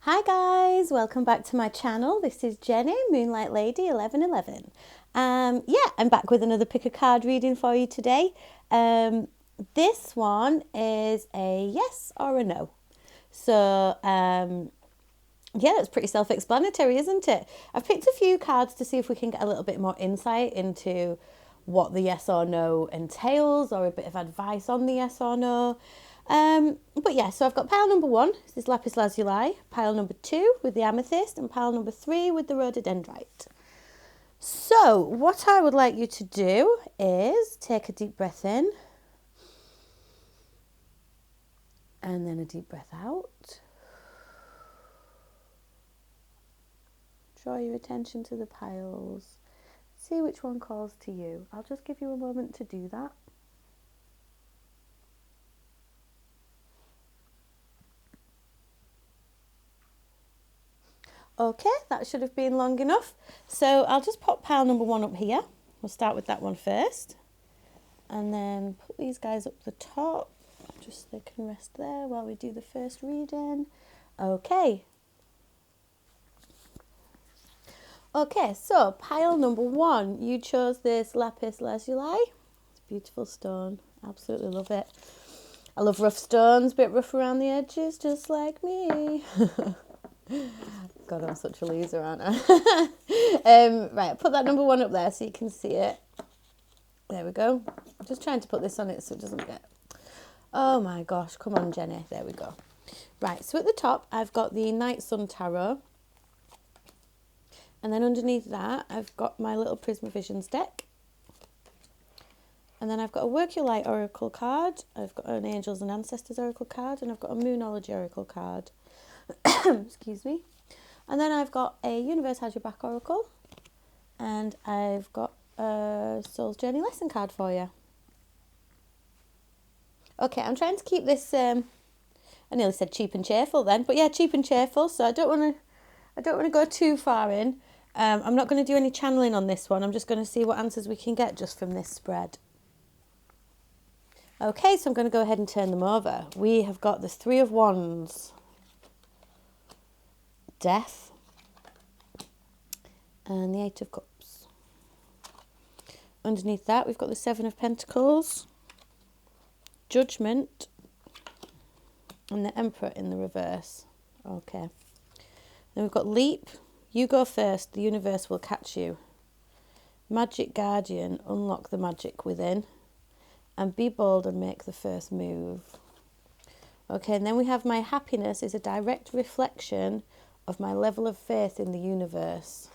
Hi guys, welcome back to my channel. This is Jenny, Moonlight Lady 1111. I'm back with another pick a card reading for you today. This one is a yes or a no. It's pretty self-explanatory, isn't it? I've picked a few cards to see if we can get a little bit more insight into what the yes or no entails, or a bit of advice on the yes or no. So I've got pile number 1, this is lapis lazuli, pile number 2 with the amethyst, and pile number 3 with the rhododendrite. So what I would like you to do is take a deep breath in, and then a deep breath out. Draw your attention to the piles. See which one calls to you. I'll just give you a moment to do that. Okay, that should have been long enough. So I'll just pop pile number 1 up here. We'll start with that one first. And then put these guys up the top, just so they can rest there while we do the first reading. Okay. Okay, so pile number 1, you chose this lapis lazuli. It's a beautiful stone. Absolutely love it. I love rough stones, a bit rough around the edges, just like me. God, I'm such a loser, aren't I? Right, put that number 1 up there so you can see it. There we go. I'm just trying to put this on it so it doesn't get... Oh my gosh, come on, Jenny. There we go. Right, so at the top, I've got the Night Sun Tarot. And then underneath that, I've got my little Prisma Visions deck. And then I've got a Work Your Light Oracle card. I've got an Angels and Ancestors Oracle card. And I've got a Moonology Oracle card. Excuse me. And then I've got a Universe Has Your Back Oracle. And I've got a Soul's Journey Lesson card for you. Okay, I'm trying to keep this, I nearly said cheap and cheerful then. But yeah, cheap and cheerful. So I don't want to go too far in. I'm not going to do any channeling on this one. I'm just going to see what answers we can get just from this spread. Okay, so I'm going to go ahead and turn them over. We have got the 3 of Wands, Death, and the 8 of Cups. Underneath that, we've got the 7 of Pentacles, Judgment, and the Emperor in the reverse. Okay. Then we've got Leap. You go first, the universe will catch you. Magic Guardian, unlock the magic within. And be bold and make the first move. Okay, and then we have my happiness is a direct reflection of my level of faith in the universe.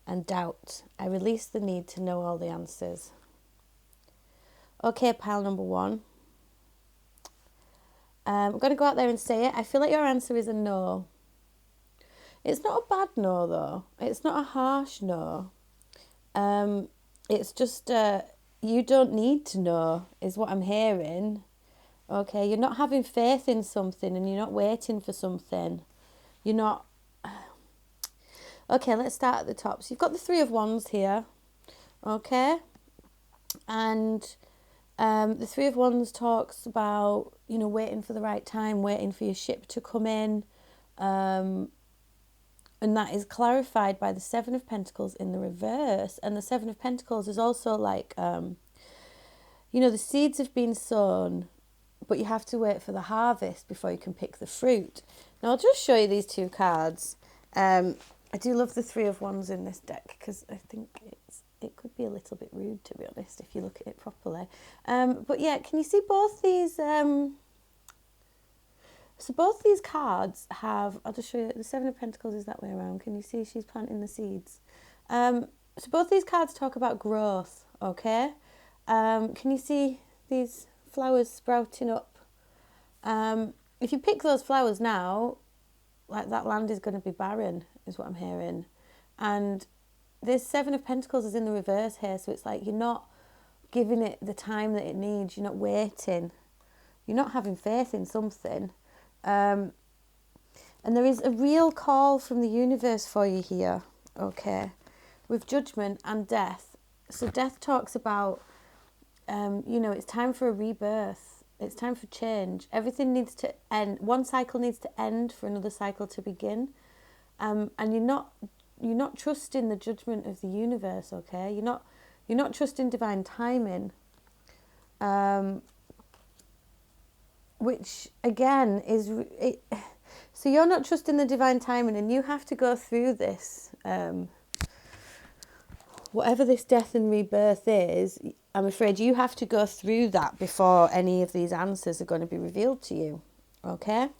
And doubt, I release the need to know all the answers. Okay, pile number 1. I'm going to go out there and say it. I feel like your answer is a no. It's not a bad no, though. It's not a harsh no. It's just you don't need to know, is what I'm hearing. Okay, you're not having faith in something and you're not waiting for something. You're not... Okay, let's start at the top. So you've got the 3 of Wands here. Okay. And the 3 of Wands talks about, waiting for the right time, waiting for your ship to come in. And that is clarified by the 7 of Pentacles in the reverse. And the 7 of Pentacles is also like, the seeds have been sown, but you have to wait for the harvest before you can pick the fruit. Now, I'll just show you these 2 cards. I do love the 3 of Wands in this deck because I think it could be a little bit rude, to be honest, if you look at it properly. But yeah, can you see both these... So both these cards have, I'll just show you, the 7 of Pentacles is that way around. Can you see she's planting the seeds? So both these cards talk about growth, okay? Can you see these flowers sprouting up? If you pick those flowers now, like that land is going to be barren, is what I'm hearing. And this 7 of Pentacles is in the reverse here, so it's like you're not giving it the time that it needs. You're not waiting. You're not having faith in something. And there is a real call from the universe for you here, okay, with Judgment and Death. So Death talks about, it's time for a rebirth. It's time for change. Everything needs to end. One cycle needs to end for another cycle to begin. And you're not trusting the judgment of the universe, okay? You're not trusting divine timing. Which again is so you're not trusting the divine timing, and you have to go through this whatever this death and rebirth is. I'm afraid you have to go through that before any of these answers are going to be revealed to you, okay?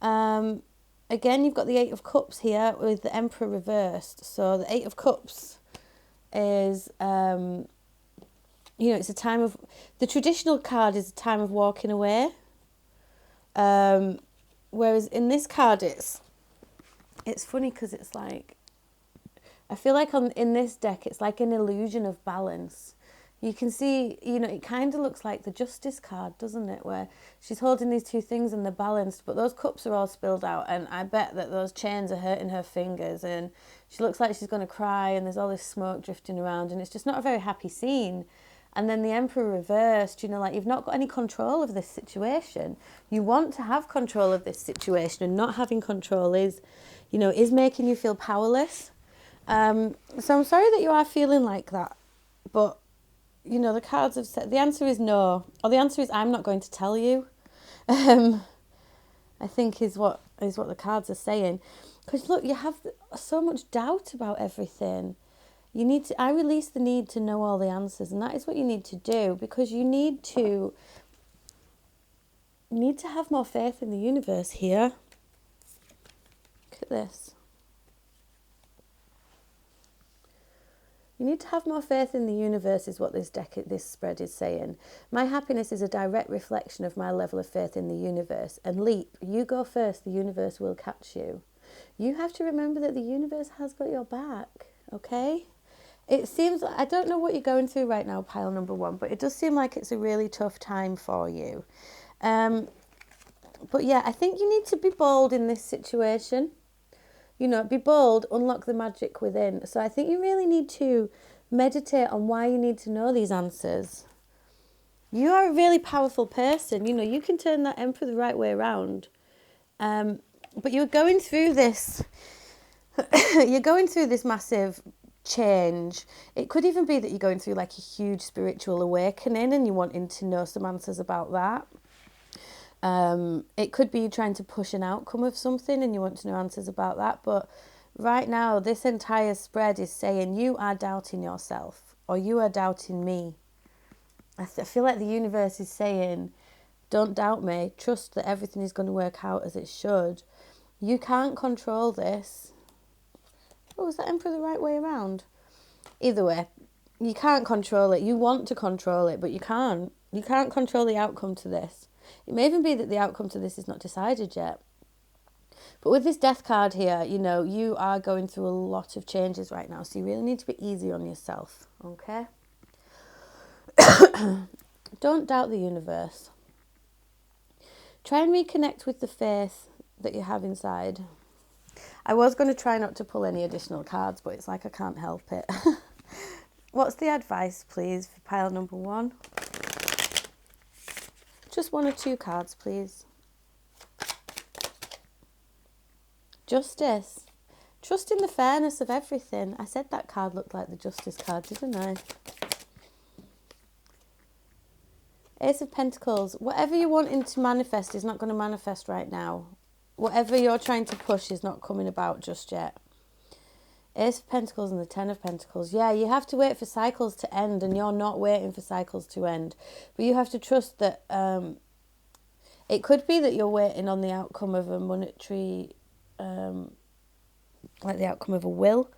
Again, you've got the Eight of Cups here with the Emperor reversed. So the Eight of Cups is it's a time of, the traditional card is a time of walking away. Whereas in this card, it's funny because it's like, I feel like in this deck, it's like an illusion of balance. You can see, it kind of looks like the Justice card, doesn't it? Where she's holding these two things and they're balanced, but those cups are all spilled out, and I bet that those chains are hurting her fingers, and she looks like she's going to cry, and there's all this smoke drifting around, and it's just not a very happy scene. And then the Emperor reversed, like you've not got any control of this situation. You want to have control of this situation, and not having control is making you feel powerless. So I'm sorry that you are feeling like that, but the cards have said the answer is no, or the answer is I'm not going to tell you. I think is what the cards are saying, because look, you have so much doubt about everything. I release the need to know all the answers, and that is what you need to do, because you need to have more faith in the universe here. Look at this. You need to have more faith in the universe is what this spread is saying. My happiness is a direct reflection of my level of faith in the universe. And leap, you go first, the universe will catch you. You have to remember that the universe has got your back, okay? It seems, I don't know what you're going through right now, pile number one, but it does seem like it's a really tough time for you. But yeah, I think you need to be bold in this situation. Be bold, unlock the magic within. So I think you really need to meditate on why you need to know these answers. You are a really powerful person. You can turn that Emperor the right way around. But you're going through this. You're going through this massive change. It could even be that you're going through like a huge spiritual awakening, and you're wanting to know some answers about that. It could be you trying to push an outcome of something and you want to know answers about that. But right now, this entire spread is saying you are doubting yourself, or you are doubting me. I feel like the universe is saying, don't doubt me. Trust that everything is going to work out as it should. You can't control this. Oh, is that Emperor the right way around? Either way, you can't control it. You want to control it, but you can't. You can't control the outcome to this. It may even be that the outcome to this is not decided yet. But with this death card here, you are going through a lot of changes right now. So you really need to be easy on yourself, okay? Don't doubt the universe. Try and reconnect with the faith that you have inside. I was going to try not to pull any additional cards, but it's like I can't help it. What's the advice, please, for pile number one? Just one or two cards, please. Justice. Trust in the fairness of everything. I said that card looked like the Justice card, didn't I? Ace of Pentacles. Whatever you're wanting to manifest is not going to manifest right now. Whatever you're trying to push is not coming about just yet. Ace of Pentacles and the Ten of Pentacles. Yeah, you have to wait for cycles to end, and you're not waiting for cycles to end. But you have to trust that it could be that you're waiting on the outcome of a monetary, like the outcome of a will.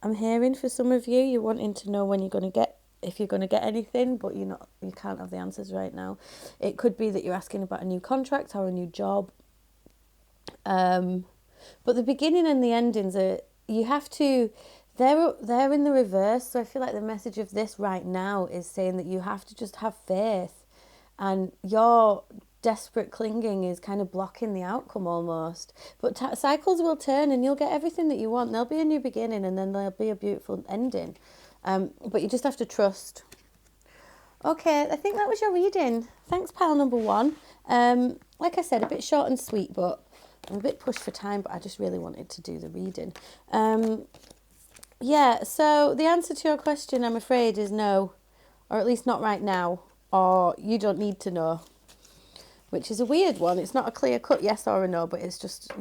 I'm hearing for some of you, you're wanting to know when you're going to get, if you're going to get anything, but you can't have the answers right now. It could be that you're asking about a new contract or a new job. But the beginning and the endings are, you have to, they're in the reverse. So I feel like the message of this right now is saying that you have to just have faith, and your desperate clinging is kind of blocking the outcome almost. But cycles will turn, and you'll get everything that you want. There'll be a new beginning, and then there'll be a beautiful ending. But you just have to trust. Okay, I think that was your reading. Thanks, pile number one. Like I said, a bit short and sweet, but I'm a bit pushed for time, but I just really wanted to do the reading. Yeah, so the answer to your question, I'm afraid, is no, or at least not right now, or you don't need to know, which is a weird one. It's not a clear-cut yes or a no, but it's just,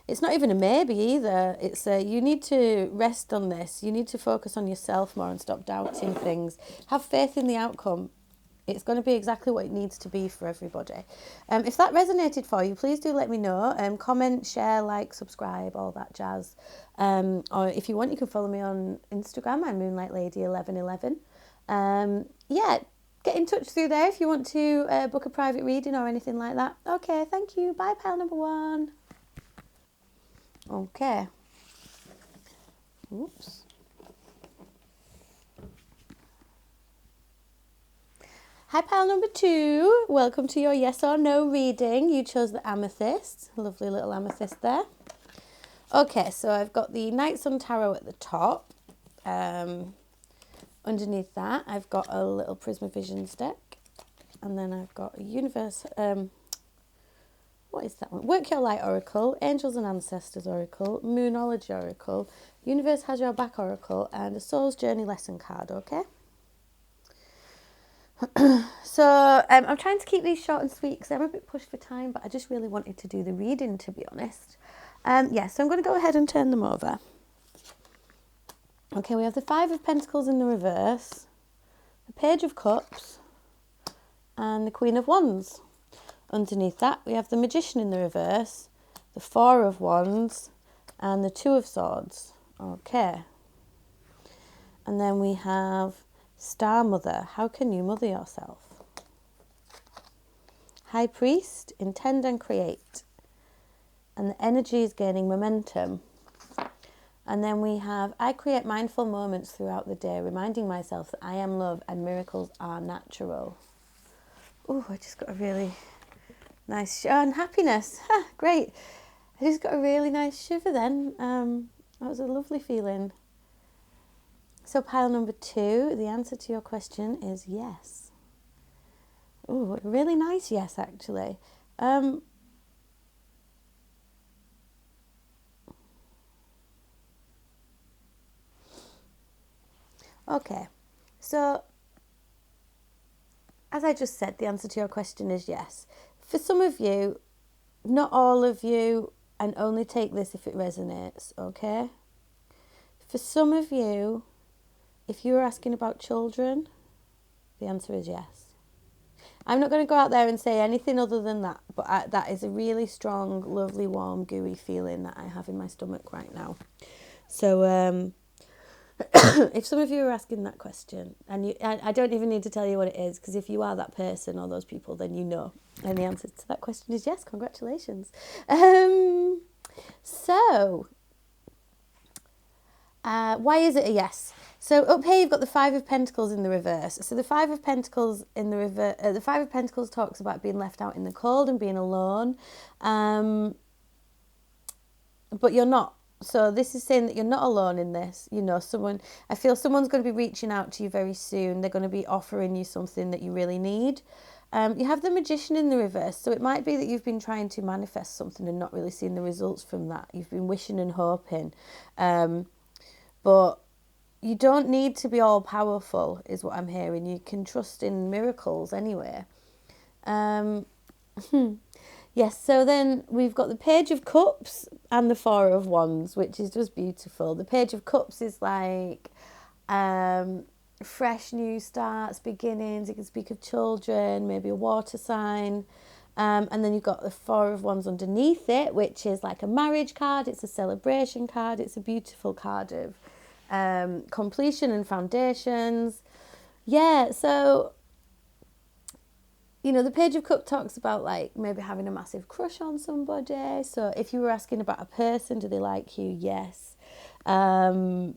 it's not even a maybe either. It's a, you need to rest on this. You need to focus on yourself more and stop doubting things. Have faith in the outcome. It's going to be exactly what it needs to be for everybody. If that resonated for you, please do let me know. Comment, share, like, subscribe, all that jazz. Or if you want, you can follow me on Instagram. I'm Moonlight Lady 1111. Yeah, get in touch through there if you want to book a private reading or anything like that. Okay, thank you. Bye, pal number one. Okay. Oops. Hi, pal number two. Welcome to your yes or no reading. You chose the amethyst. Lovely little amethyst there. Okay, so I've got the Night Sun Tarot at the top. Underneath that, I've got a little Prisma Visions deck. And then I've got a universe... what is that one? Work Your Light Oracle, Angels and Ancestors Oracle, Moonology Oracle, Universe Has Your Back Oracle, and a Soul's Journey Lesson card, okay? So I'm trying to keep these short and sweet because I'm a bit pushed for time, but I just really wanted to do the reading, to be honest. Yeah, so I'm going to go ahead and turn them over. Okay, we have the Five of Pentacles in the reverse, the Page of Cups, and the Queen of Wands. Underneath that, we have the Magician in the reverse, the Four of Wands, and the Two of Swords. Okay. And then we have Star Mother. How can you mother yourself? High Priest, intend and create. And the energy is gaining momentum. And then we have, I create mindful moments throughout the day, reminding myself that I am love and miracles are natural. Oh, I just got a really nice, and happiness. Great. I just got a really nice shiver then. That was a lovely feeling. So pile number two, the answer to your question is yes. Oh, really nice yes, actually. Okay, so as I just said, the answer to your question is yes. For some of you, not all of you, and only take this if it resonates, okay? For some of you, if you were asking about children, the answer is yes. I'm not going to go out there and say anything other than that, but that is a really strong, lovely, warm, gooey feeling that I have in my stomach right now. So if some of you are asking that question, and I don't even need to tell you what it is, because if you are that person or those people, then you know. And the answer to that question is yes, congratulations. So, why is it a yes? So up here you've got the Five of Pentacles in the reverse. So the Five of Pentacles in the reverse, the Five of Pentacles talks about being left out in the cold and being alone, but you're not. So this is saying that you're not alone in this. You know, I feel someone's going to be reaching out to you very soon. They're going to be offering you something that you really need. You have the Magician in the reverse. So it might be that you've been trying to manifest something and not really seeing the results from that. You've been wishing and hoping. But you don't need to be all powerful, is what I'm hearing. You can trust in miracles anyway. Yes, so then we've got the Page of Cups and the Four of Wands, which is just beautiful. The Page of Cups is like fresh new starts, beginnings. It can speak of children, maybe a water sign. And then you've got the Four of Wands underneath it, which is like a marriage card. It's a celebration card. It's a beautiful card of completion and foundations. Yeah, so... You know, the Page of Cups talks about, like, maybe having a massive crush on somebody. So if you were asking about a person, do they like you? Yes. Yeah.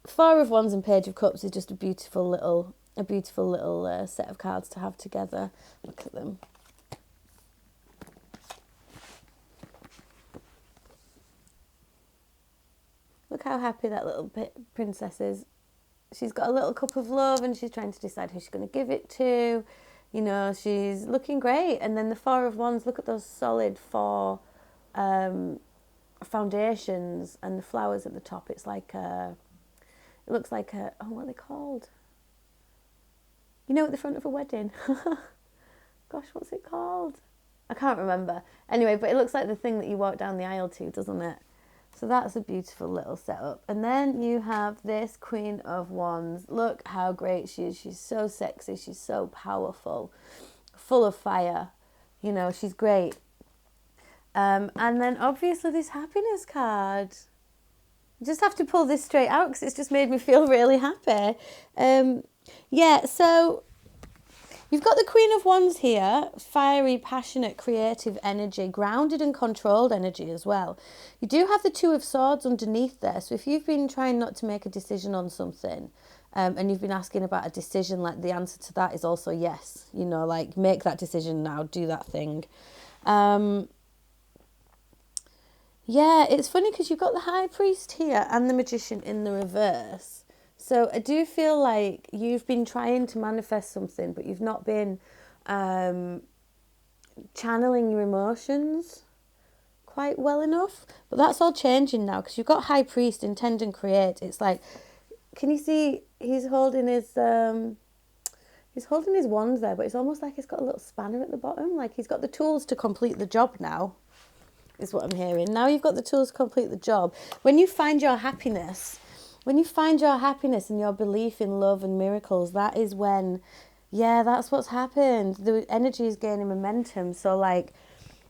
Four of Wands and Page of Cups is just a beautiful little set of cards to have together. Look at them. Look how happy that little princess is. she's got a little cup of love and she's trying to decide who she's going to give it to. You know, she's looking great. And then the Four of Wands, look at those solid four foundations and the flowers at the top. It's like a, it looks like a, oh, what are they called? You know, at the front of a wedding. Gosh, what's it called? I can't remember. Anyway, but it looks like the thing that you walk down the aisle to, doesn't it? So that's a beautiful little setup. And then you have this Queen of Wands. Look how great she is. She's so sexy. She's so powerful. Full of fire. You know, she's great. And then obviously this happiness card. You just have to pull this straight out because it's just made me feel really happy. Yeah, so you've got the Queen of Wands here, fiery, passionate, creative energy, grounded and controlled energy as well. You do have the Two of Swords underneath there, so if you've been trying not to make a decision on something and you've been asking about a decision, like the answer to that is also yes. You know, like make that decision now, do that thing. Yeah, it's funny because you've got the High Priest here and the Magician in the reverse. So I do feel like you've been trying to manifest something, but you've not been channeling your emotions quite well enough. But that's all changing now because you've got High Priest, intend and create. It's like, can you see he's holding his wands there, but it's almost like he's got a little spanner at the bottom. Like he's got the tools to complete the job now, is what I'm hearing. Now you've got the tools to complete the job. When you find your happiness and your belief in love and miracles, that is when, yeah, that's what's happened. The energy is gaining momentum. So like,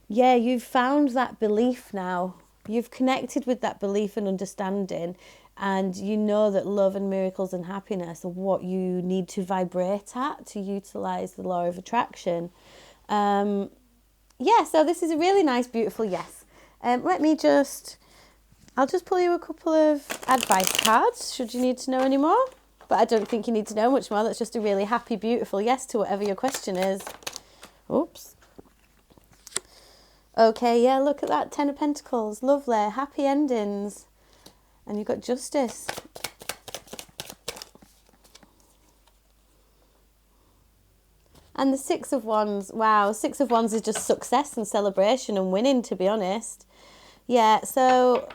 yeah, you've found that belief now. You've connected with that belief and understanding, and you know that love and miracles and happiness are what you need to vibrate at to utilize the law of attraction. Yeah, so this is a really nice, beautiful yes. I'll just pull you a couple of advice cards, should you need to know any more. But I don't think you need to know much more. That's just a really happy, beautiful yes to whatever your question is. Oops. Okay, yeah, look at that. 10 of Pentacles. Lovely. Happy endings. And you've got Justice. And the Six of Wands. Wow, Six of Wands is just success and celebration and winning, to be honest. Yeah, so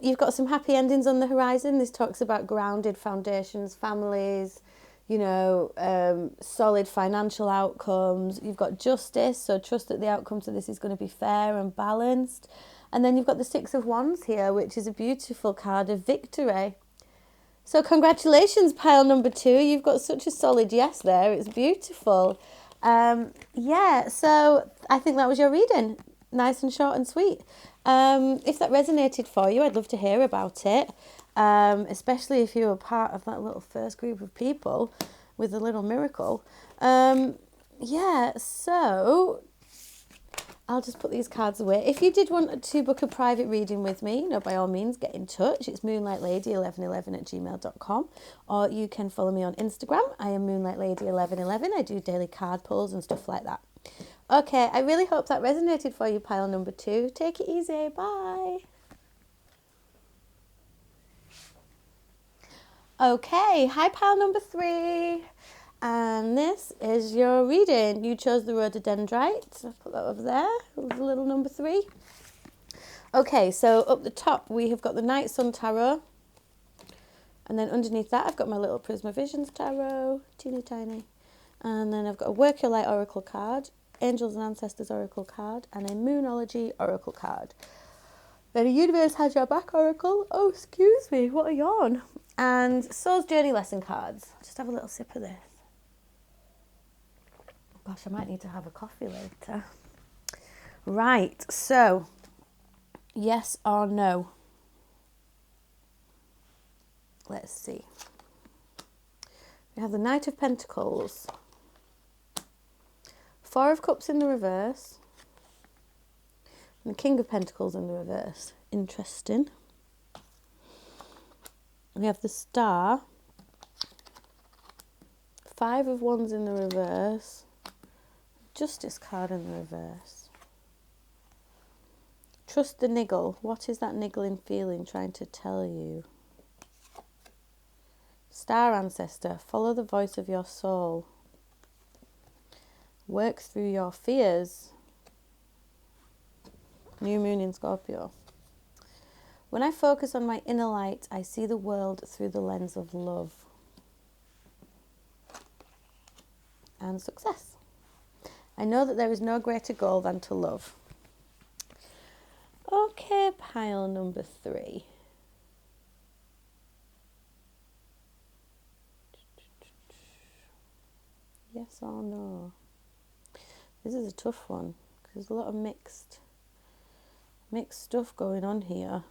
you've got some happy endings on the horizon. This talks about grounded foundations, families, you know, solid financial outcomes. You've got Justice, so trust that the outcome to this is going to be fair and balanced. And then you've got the Six of Wands here, which is a beautiful card of victory. So congratulations, pile number 2. You've got such a solid yes there. It's beautiful. Yeah, so I think that was your reading. Nice and short and sweet. If that resonated for you, I'd love to hear about it. Especially if you were part of that little first group of people with a little miracle. Yeah, so I'll just put these cards away. If you did want to book a private reading with me, you know, by all means, get in touch. It's moonlightlady1111@gmail.com, or you can follow me on Instagram. I am moonlightlady1111. I do daily card pulls and stuff like that. Okay, I really hope that resonated for you, pile number 2. Take it easy. Bye. Okay, hi, pile number 3. And this is your reading. You chose the rhododendrite. I'll put that over there. The little number 3. Okay, so up the top we have got the Night Sun Tarot. And then underneath that I've got my little Prisma Visions Tarot. Teeny tiny. And then I've got a Work Your Light Oracle card, Angels and Ancestors Oracle card, and a Moonology Oracle card. Then a Universe Has Your Back Oracle. Oh, excuse me, what a yawn. And Soul's Journey Lesson cards. Just have a little sip of this. Gosh, I might need to have a coffee later. Right, so, yes or no? Let's see. We have the Knight of Pentacles, 4 of Cups in the reverse, and the King of Pentacles in the reverse. Interesting. We have the Star, 5 of Wands in the reverse, Justice card in the reverse. Trust the niggle. What is that niggling feeling trying to tell you? Star ancestor, follow the voice of your soul. Work through your fears. New moon in Scorpio. When I focus on my inner light, I see the world through the lens of love and success. I know that there is no greater goal than to love. Okay, pile number 3. Yes or no? This is a tough one because there's a lot of mixed stuff going on here.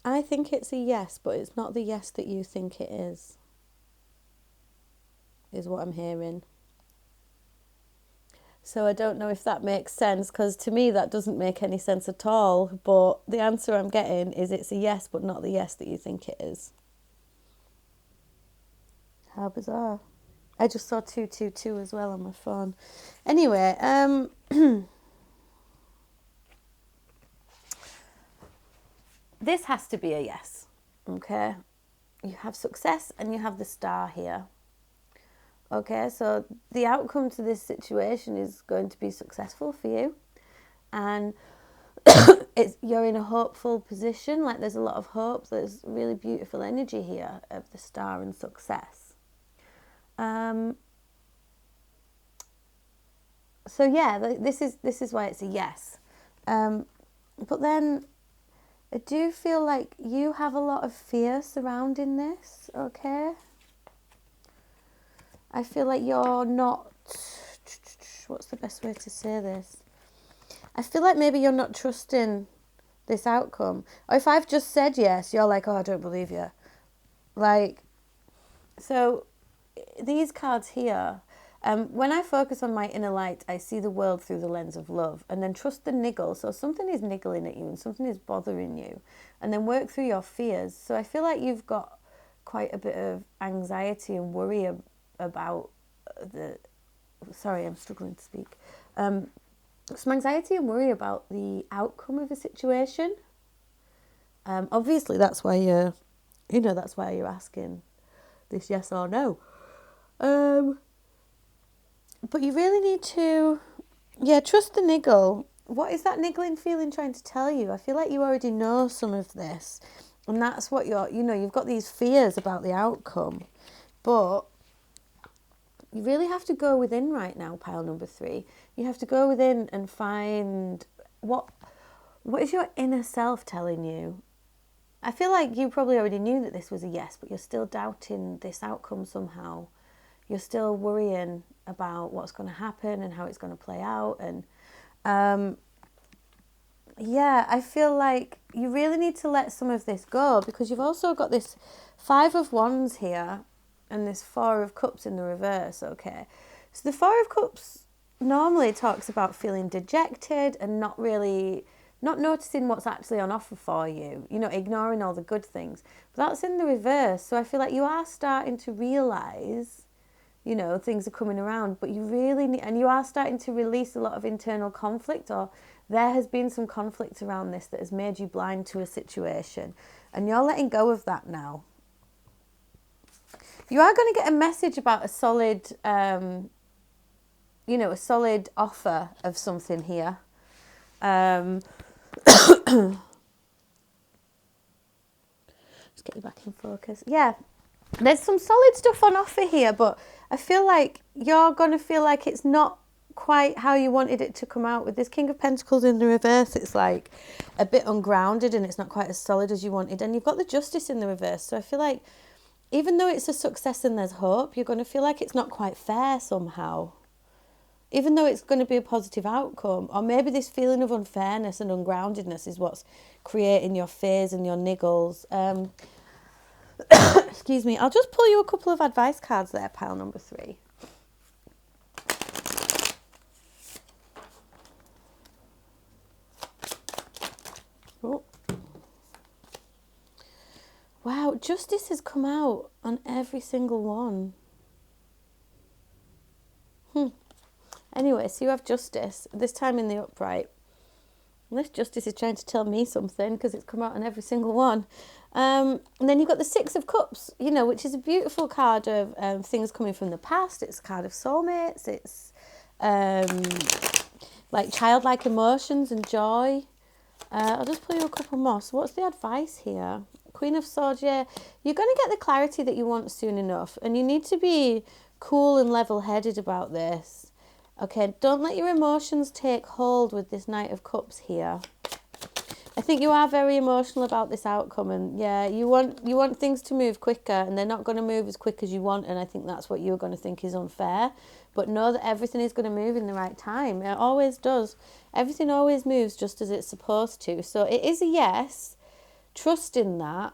I think it's a yes, but it's not the yes that you think it is what I'm hearing. So I don't know if that makes sense, because to me that doesn't make any sense at all, but the answer I'm getting is it's a yes, but not the yes that you think it is. How bizarre. I just saw 222 as well on my phone. Anyway, this has to be a yes, okay? You have success and you have the star here. Okay, so the outcome to this situation is going to be successful for you. And you're in a hopeful position, like there's a lot of hope. There's really beautiful energy here of the star and success. So yeah, this is why it's a yes. But then I do feel like you have a lot of fear surrounding this, okay? I feel like you're not, what's the best way to say this? I feel like maybe you're not trusting this outcome. Or if I've just said yes, you're like, oh, I don't believe you. Like, so these cards here, when I focus on my inner light, I see the world through the lens of love, and then trust the niggle. So something is niggling at you and something is bothering you, and then work through your fears. So I feel like you've got quite a bit of anxiety and worry about I'm struggling to speak. Some anxiety and worry about the outcome of a situation. Obviously that's why that's why you're asking this yes or no. But you really need to, trust the niggle. What is that niggling feeling trying to tell you? I feel like you already know some of this, and that's what you've got these fears about the outcome, but you really have to go within right now, pile number 3. You have to go within and find what is your inner self telling you. I feel like you probably already knew that this was a yes, but you're still doubting this outcome somehow. You're still worrying about what's going to happen and how it's going to play out. And I feel like you really need to let some of this go, because you've also got this 5 of Wands here and this 4 of Cups in the reverse, okay? So the 4 of Cups normally talks about feeling dejected and not noticing what's actually on offer for you, ignoring all the good things. But that's in the reverse. So I feel like you are starting to realise, things are coming around, but you really need, and you are starting to release a lot of internal conflict, or there has been some conflict around this that has made you blind to a situation, and you're letting go of that now. You are going to get a message about a solid, a solid offer of something here. Let's get you back in focus. Yeah, there's some solid stuff on offer here, but I feel like you're going to feel like it's not quite how you wanted it to come out. With this King of Pentacles in the reverse, it's like a bit ungrounded and it's not quite as solid as you wanted. And you've got the Justice in the reverse. So I feel like even though it's a success and there's hope, you're going to feel like it's not quite fair somehow. Even though it's going to be a positive outcome, or maybe this feeling of unfairness and ungroundedness is what's creating your fears and your niggles. Excuse me, I'll just pull you a couple of advice cards there, pile number 3. Oh. Wow, Justice has come out on every single one. Anyway, so you have Justice, this time in the upright. Unless Justice is trying to tell me something because it's come out on every single one. And then you've got the Six of Cups, you know, which is a beautiful card of things coming from the past. It's a card of soulmates. It's like childlike emotions and joy. I'll just pull you a couple more. So what's the advice here? Queen of Swords, yeah. You're going to get the clarity that you want soon enough. And you need to be cool and level-headed about this. Okay, don't let your emotions take hold with this Knight of Cups here. I think you are very emotional about this outcome, and yeah, you want things to move quicker, and they're not going to move as quick as you want, and I think that's what you're going to think is unfair. But know that everything is going to move in the right time. It always does. Everything always moves just as it's supposed to. So it is a yes. Trust in that.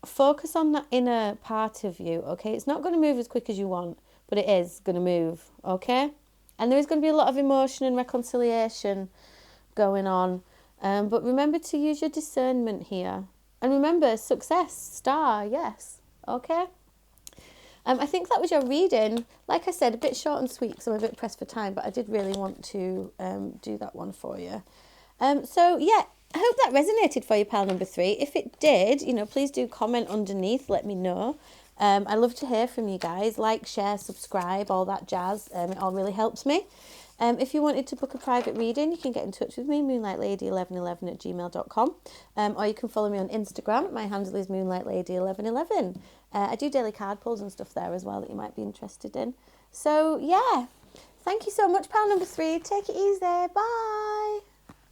Focus on that inner part of you, okay? It's not going to move as quick as you want, but it is going to move, okay? And there is going to be a lot of emotion and reconciliation going on. But remember to use your discernment here. And remember, success, star, yes, okay? I think that was your reading. Like I said, a bit short and sweet because I'm a bit pressed for time, but I did really want to do that one for you. So, yeah, I hope that resonated for you, pal number 3. If it did, you know, please do comment underneath, let me know. I love to hear from you guys. Like, share, subscribe, all that jazz. It all really helps me. If you wanted to book a private reading, you can get in touch with me, moonlightlady1111@gmail.com, or you can follow me on Instagram. My handle is moonlightlady1111. I do daily card pulls and stuff there as well that you might be interested in. So, yeah, thank you so much, pal number 3. Take it easy. Bye.